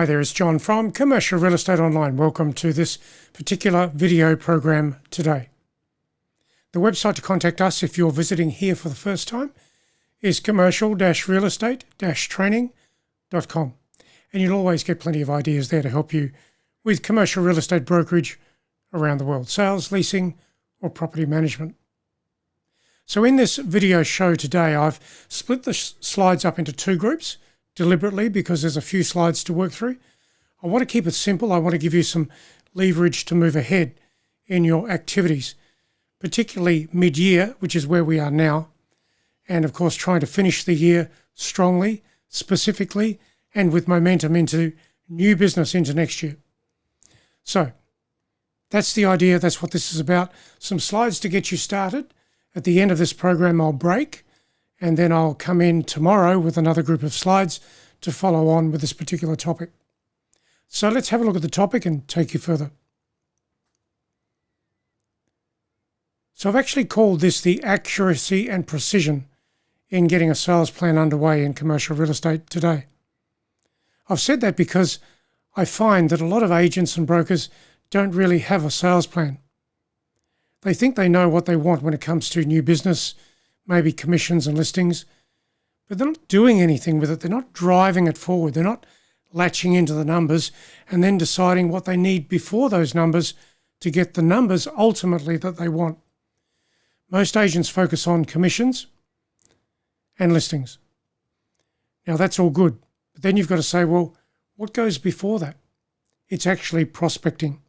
Hi there, it's John from Commercial Real Estate Online. Welcome to this particular video program today. The website to contact us if you're visiting here for the first time is commercial-realestate-training.com. And you'll always get plenty of ideas there to help you with commercial real estate brokerage around the world, sales, leasing, or property management. So in this video show today, I've split the slides up into two groups deliberately because there's a few slides to work through. I want to keep it simple. I want to give you some leverage to move ahead in your activities, particularly mid-year, which is where we are now, and of course trying to finish the year strongly, specifically, and with momentum into new business into next year. So that's the idea. That's what this is about. Some slides to get you started. At the end of this program, I'll break, and then I'll come in tomorrow with another group of slides to follow on with this particular topic. So let's have a look at the topic and take you further. So I've actually called this the accuracy and precision in getting a sales plan underway in commercial real estate today. I've said that because I find that a lot of agents and brokers don't really have a sales plan. They think they know what they want when it comes to new business, maybe commissions and listings, but they're not doing anything with it. They're not driving it forward. They're not latching into the numbers and then deciding what they need before those numbers to get the numbers ultimately that they want. Most agents focus on commissions and listings. Now that's all good, but then you've got to say, well, what goes before that? It's actually prospecting,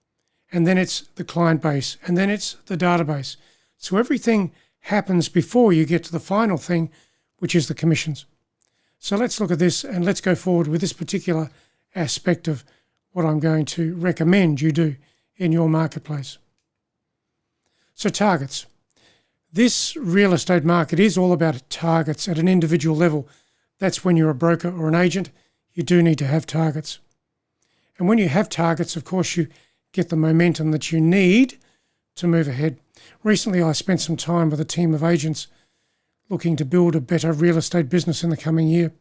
and then it's the client base, and then it's the database. So everything happens before you get to the final thing, which is the commissions. So let's look at this and let's go forward with this particular aspect of what I'm going to recommend you do in your marketplace. So targets. This real estate market is all about targets at an individual level. That's when you're a broker or an agent, you do need to have targets. And when you have targets, of course, you get the momentum that you need to move ahead. Recently, I spent some time with a team of agents looking to build a better real estate business in the coming year.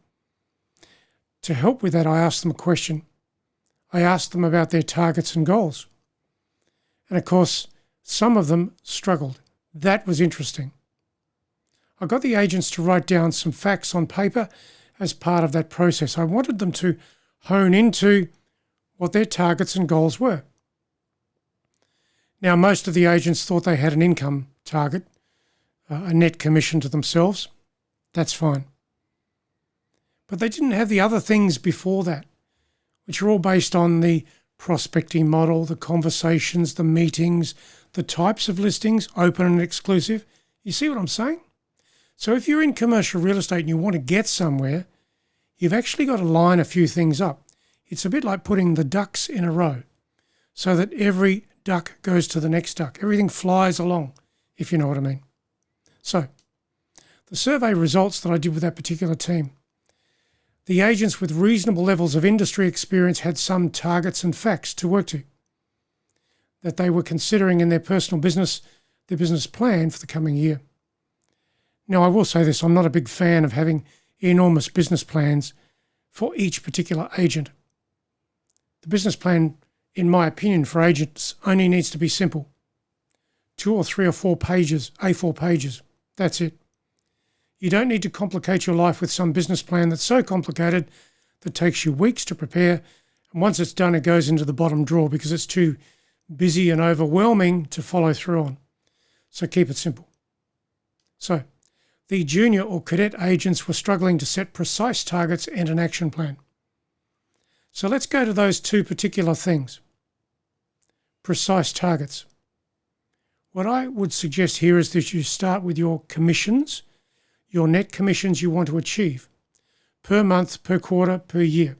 To help with that, I asked them a question. I asked them about their targets and goals. And of course, some of them struggled. That was interesting. I got the agents to write down some facts on paper as part of that process. I wanted them to hone into what their targets and goals were. Now, most of the agents thought they had an income target, a net commission to themselves. That's fine. But they didn't have the other things before that, which are all based on the prospecting model, the conversations, the meetings, the types of listings, open and exclusive. You see what I'm saying? So if you're in commercial real estate and you want to get somewhere, you've actually got to line a few things up. It's a bit like putting the ducks in a row so that every duck goes to the next duck. Everything flies along, if you know what I mean. So, the survey results that I did with that particular team. The agents with reasonable levels of industry experience had some targets and facts to work to that they were considering in their personal business, their business plan for the coming year. Now, I will say this, I'm not a big fan of having enormous business plans for each particular agent. The business plan, in my opinion, for agents only needs to be simple. 2 or 3 or 4 pages, A4 pages. That's it. You don't need to complicate your life with some business plan that's so complicated that takes you weeks to prepare. And once it's done, it goes into the bottom drawer because it's too busy and overwhelming to follow through on. So keep it simple. So the junior or cadet agents were struggling to set precise targets and an action plan. So let's go to those two particular things. Precise targets. What I would suggest here is that you start with your commissions, your net commissions you want to achieve per month, per quarter, per year.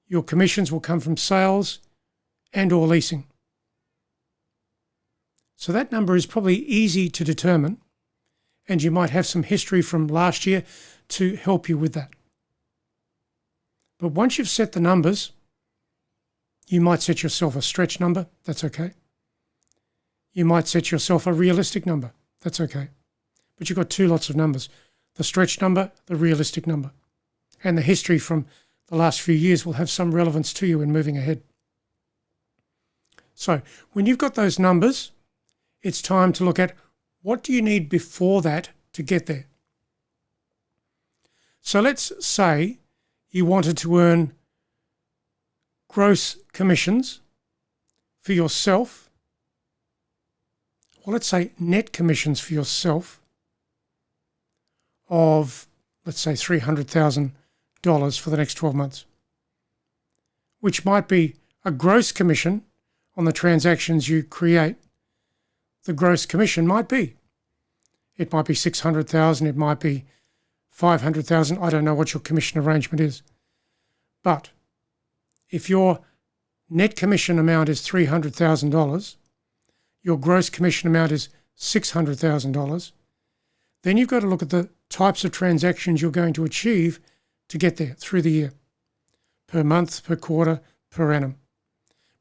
Your commissions will come from sales and or leasing. So that number is probably easy to determine, and you might have some history from last year to help you with that. But once you've set the numbers, you might set yourself a stretch number. That's okay. You might set yourself a realistic number. That's okay. But you've got two lots of numbers, the stretch number, the realistic number, and the history from the last few years will have some relevance to you in moving ahead. So when you've got those numbers, it's time to look at what do you need before that to get there. So let's say you wanted to earn gross commissions for yourself, or let's say net commissions for yourself of, let's say, $300,000 for the next 12 months, which might be a gross commission on the transactions you create. The gross commission might be. It might be 600,000, it might be 500,000. I don't know what your commission arrangement is. But if your net commission amount is $300,000, your gross commission amount is $600,000, then you've got to look at the types of transactions you're going to achieve to get there through the year, per month, per quarter, per annum.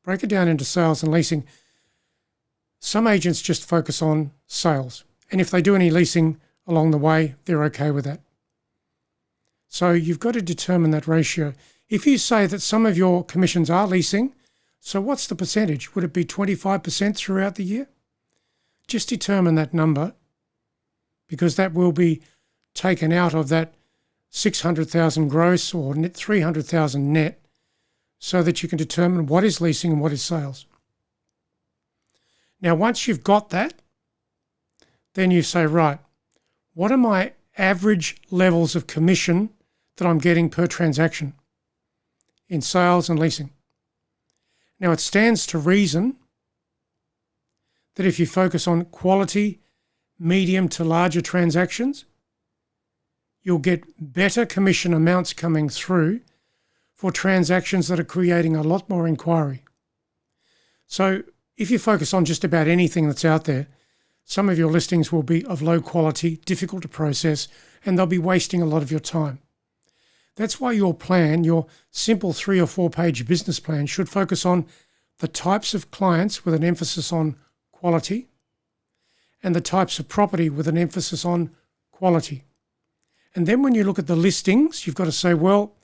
Break it down into sales and leasing. Some agents just focus on sales, and if they do any leasing along the way, they're okay with that. So you've got to determine that ratio. If you say that some of your commissions are leasing, so what's the percentage? Would it be 25% throughout the year? Just determine that number, because that will be taken out of that 600,000 gross or net 300,000 net, so that you can determine what is leasing and what is sales. Now, once you've got that, then you say, right, what are my average levels of commission that I'm getting per transaction in sales and leasing? Now, it stands to reason that if you focus on quality, medium to larger transactions, you'll get better commission amounts coming through for transactions that are creating a lot more inquiry. So if you focus on just about anything that's out there, some of your listings will be of low quality, difficult to process, and they'll be wasting a lot of your time. That's why your plan, your simple 3 or 4 page business plan, should focus on the types of clients with an emphasis on quality and the types of property with an emphasis on quality. And then when you look at the listings, you've got to say, well,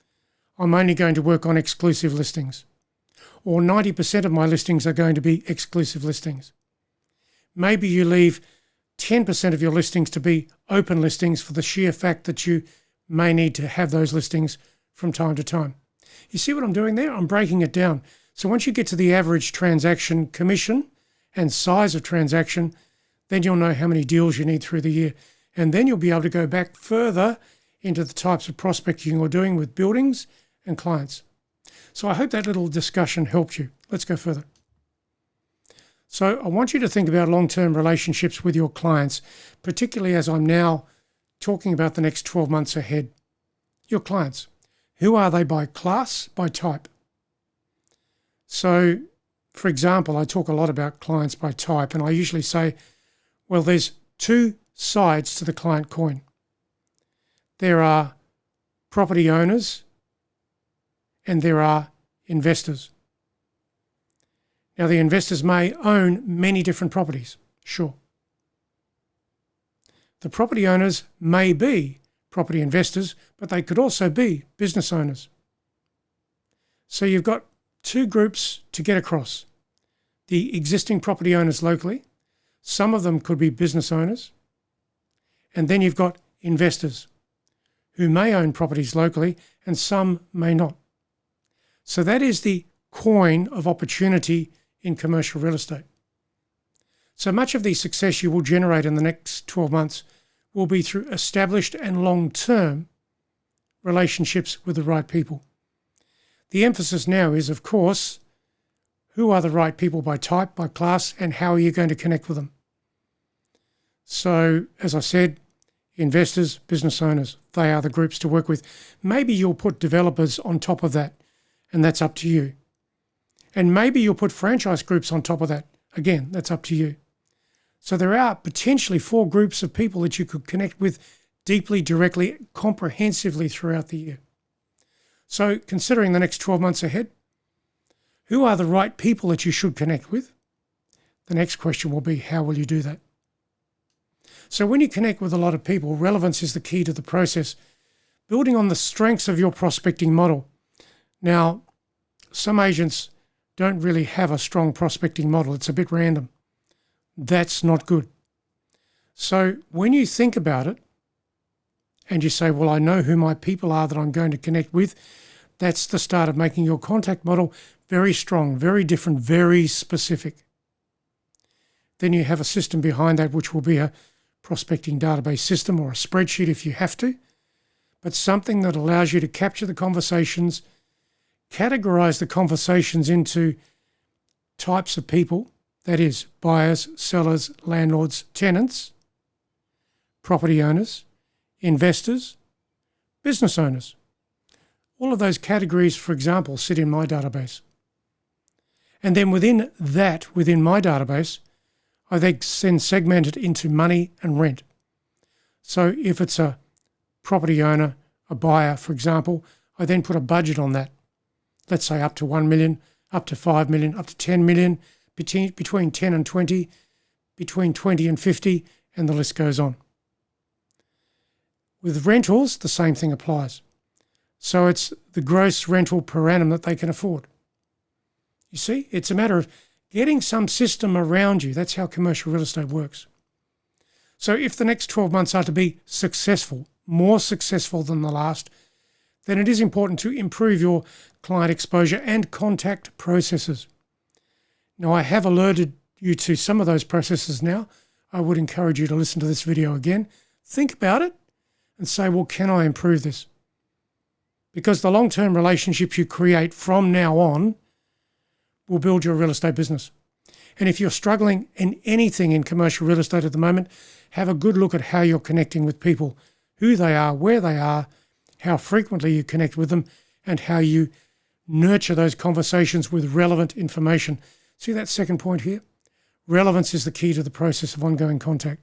I'm only going to work on exclusive listings, or 90% of my listings are going to be exclusive listings. Maybe you leave 10% of your listings to be open listings for the sheer fact that you may need to have those listings from time to time. You see what I'm doing there? I'm breaking it down. So once you get to the average transaction commission and size of transaction, then you'll know how many deals you need through the year. And then you'll be able to go back further into the types of prospecting you're doing with buildings and clients. So I hope that little discussion helped you. Let's go further. So I want you to think about long-term relationships with your clients, particularly as I'm now talking about the next 12 months ahead. Your clients, who are they by class, by type? So, for example, I talk a lot about clients by type, and I usually say, well, there's 2 sides to the client coin. There are property owners and there are investors. Now, the investors may own many different properties, sure. The property owners may be property investors, but they could also be business owners. So you've got 2 groups to get across. The existing property owners locally, some of them could be business owners, and then you've got investors who may own properties locally and some may not. So that is the coin of opportunity in commercial real estate. So much of the success you will generate in the next 12 months will be through established and long-term relationships with the right people. The emphasis now is, of course, who are the right people by type, by class, and how are you going to connect with them? So, as I said, investors, business owners, they are the groups to work with. Maybe you'll put developers on top of that, and that's up to you. And maybe you'll put franchise groups on top of that. Again, that's up to you. So there are potentially 4 groups of people that you could connect with deeply, directly, comprehensively throughout the year. So considering the next 12 months ahead, who are the right people that you should connect with? The next question will be, how will you do that? So when you connect with a lot of people, relevance is the key to the process. Building on the strengths of your prospecting model, Now, some agents don't really have a strong prospecting model. It's a bit random. That's not good. So when you think about it and you say, well, I know who my people are that I'm going to connect with, that's the start of making your contact model very strong, very different, very specific. Then you have a system behind that, which will be a prospecting database system or a spreadsheet if you have to, but something that allows you to capture the conversations, categorize the conversations into types of people, that is, buyers, sellers, landlords, tenants, property owners, investors, business owners. All of those categories, for example, sit in my database. And then within my database, I then segment it into money and rent. So if it's a property owner, a buyer, for example, I then put a budget on that. Let's say up to 1 million, up to 5 million, up to 10 million, between 10 and 20, between 20 and 50, and the list goes on. With rentals, the same thing applies. So it's the gross rental per annum that they can afford. You see, it's a matter of getting some system around you. That's how commercial real estate works. So if the next 12 months are to be successful, more successful than the last, then it is important to improve your client exposure and contact processes. Now, I have alerted you to some of those processes now. I would encourage you to listen to this video again. Think about it and say, well, can I improve this? Because the long-term relationships you create from now on will build your real estate business. And if you're struggling in anything in commercial real estate at the moment, have a good look at how you're connecting with people, who they are, where they are, how frequently you connect with them, and how you nurture those conversations with relevant information. See that second point here? Relevance is the key to the process of ongoing contact.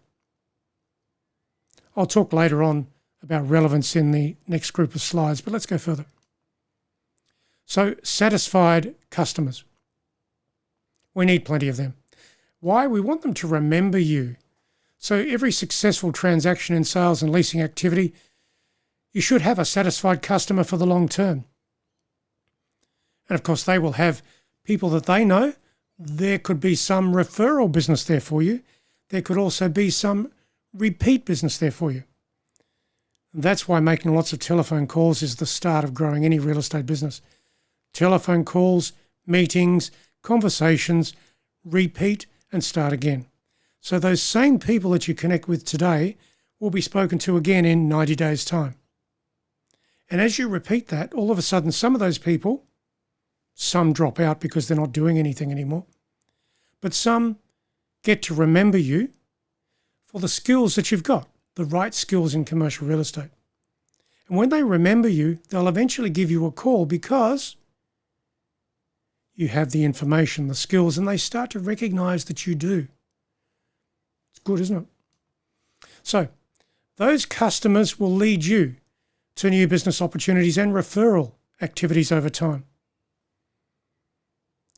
I'll talk later on about relevance in the next group of slides, but let's go further. So, satisfied customers. We need plenty of them. Why? We want them to remember you. So every successful transaction in sales and leasing activity, you should have a satisfied customer for the long term. And of course, they will have people that they know. There could be some referral business there for you. There could also be some repeat business there for you. And that's why making lots of telephone calls is the start of growing any real estate business. Telephone calls, meetings, conversations, repeat and start again. So those same people that you connect with today will be spoken to again in 90 days' time. And as you repeat that, all of a sudden some of those people, some drop out because they're not doing anything anymore, but some get to remember you for the skills that you've got, the right skills in commercial real estate. And when they remember you, they'll eventually give you a call because you have the information, the skills, and they start to recognize that you do. It's good, isn't it? So those customers will lead you to new business opportunities and referral activities over time.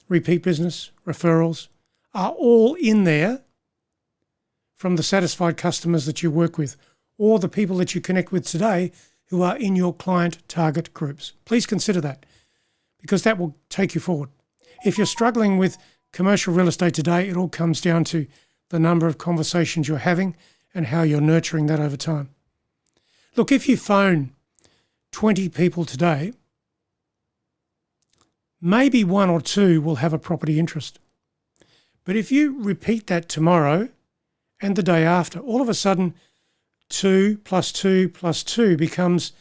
Repeat business, referrals are all in there from the satisfied customers that you work with or the people that you connect with today who are in your client target groups. Please consider that because that will take you forward. If you're struggling with commercial real estate today, it all comes down to the number of conversations you're having and how you're nurturing that over time. Look, if you phone 20 people today, maybe one or two will have a property interest. But if you repeat that tomorrow and the day after, all of a sudden 2 plus 2 plus 2 becomes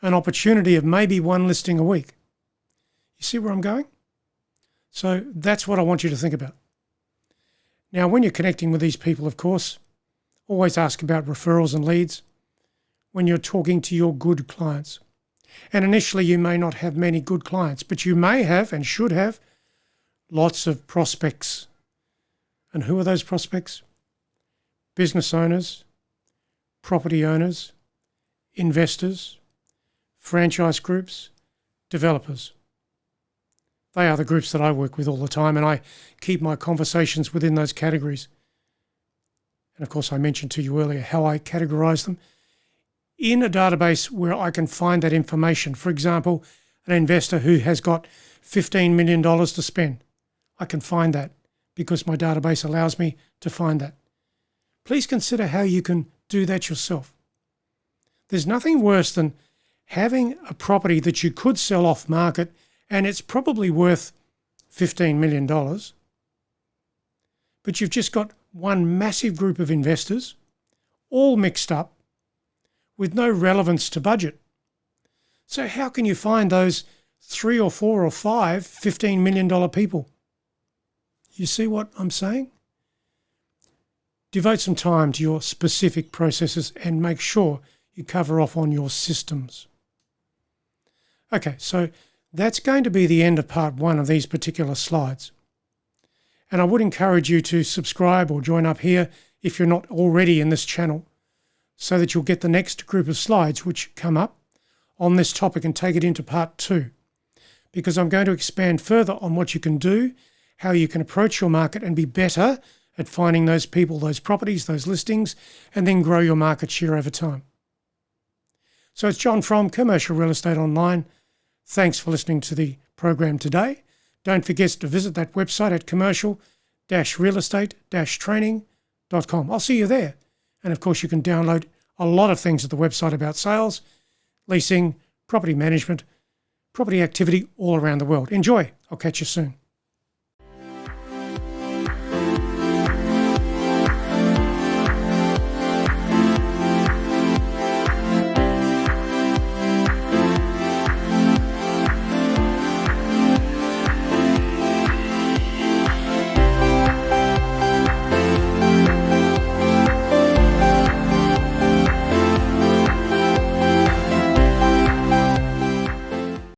an opportunity of maybe one listing a week. You see where I'm going? So that's what I want you to think about. Now, when you're connecting with these people, of course, always ask about referrals and leads when you're talking to your good clients. And initially, you may not have many good clients, but you may have and should have lots of prospects. And who are those prospects? Business owners, property owners, investors, franchise groups, developers. They are the groups that I work with all the time, and I keep my conversations within those categories. And of course, I mentioned to you earlier how I categorize them in a database where I can find that information. For example, an investor who has got $15 million to spend. I can find that because my database allows me to find that. Please consider how you can do that yourself. There's nothing worse than having a property that you could sell off market and it's probably worth $15 million, but you've just got one massive group of investors, all mixed up, with no relevance to budget. So how can you find those 3 or 4 or 5 $15 million people? You see what I'm saying? Devote some time to your specific processes and make sure you cover off on your systems. Okay, so that's going to be the end of part 1 of these particular slides. And I would encourage you to subscribe or join up here if you're not already in this channel, so that you'll get the next group of slides which come up on this topic and take it into part 2. Because I'm going to expand further on what you can do, how you can approach your market and be better at finding those people, those properties, those listings, and then grow your market share over time. So it's John from Commercial Real Estate Online. Thanks for listening to the program today. Don't forget to visit that website at commercial-real-estate-training.com. I'll see you there. And of course, you can download a lot of things at the website about sales, leasing, property management, property activity all around the world. Enjoy. I'll catch you soon.